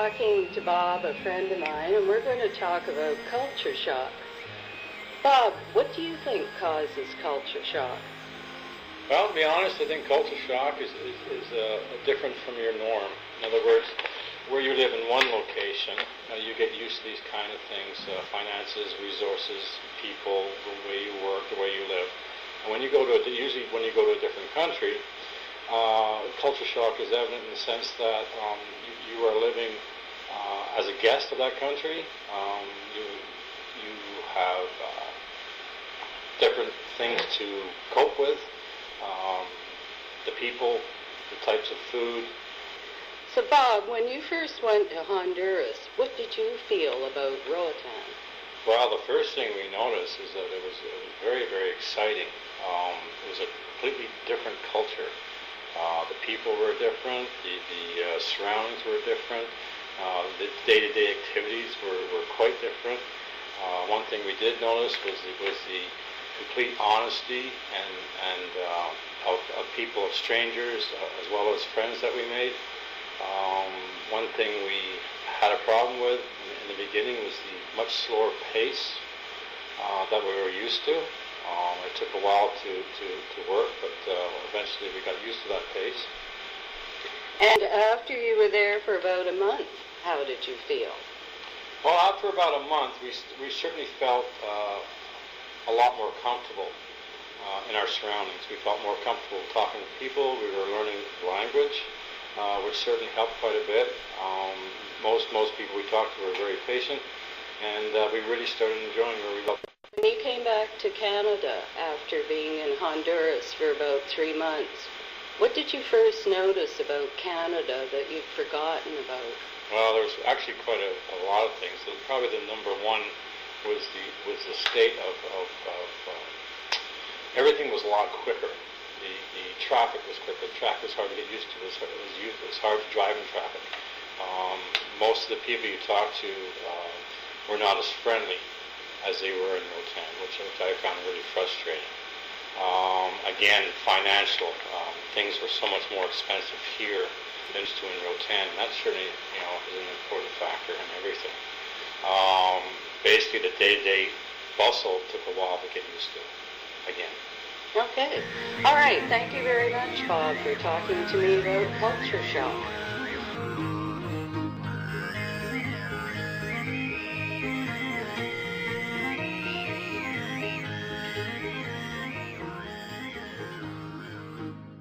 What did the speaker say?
talking to Bob, a friend of mine, and we're going to talk about culture shock. Bob, what do you think causes culture shock? Well, to be honest, I think culture shock is different from your norm. In other words, where you live in one location, you get used to these kind of things, finances, resources, people, the way you work, the way you live. And when you go to, usually when you go to a different country, culture shock is evident in the sense that you are living as a guest of that country. You have different things to cope with, the people, the types of food. So Bob, when you first went to Honduras, what did you feel about Roatan? Well, the first thing we noticed is that it was very, very exciting. It was a completely different culture. The people were different, the surroundings were different, the day-to-day activities were quite different. One thing we did notice was the complete honesty and of people, of strangers, as well as friends that we made. One thing we had a problem with in the beginning was the much slower pace that we were used to. It took a while to work, but eventually we got used to that pace. And after you were there for about a month, how did you feel? Well, after about a month, we certainly felt a lot more comfortable in our surroundings. We felt more comfortable talking to people. We were learning the language, which certainly helped quite a bit. Most people we talked to were very patient, and we really started enjoying where we lived. When you came back to Canada after being in Honduras for about 3 months, what did you first notice about Canada that you'd forgotten about? Well, there's actually quite a lot of things. So probably the number one was the state of everything was a lot quicker. The traffic was quicker. The traffic was hard to get used to. It was hard to drive in traffic. Most of the people you talked to were not as friendly as they were in Roatan, which I found really frustrating. Again, financial. Things were so much more expensive here than to in Roatan, and that certainly, is an important factor in everything. Basically, the day-to-day bustle took a while to get used to, again. Okay. All right. Thank you very much, Bob, for talking to me about culture shock.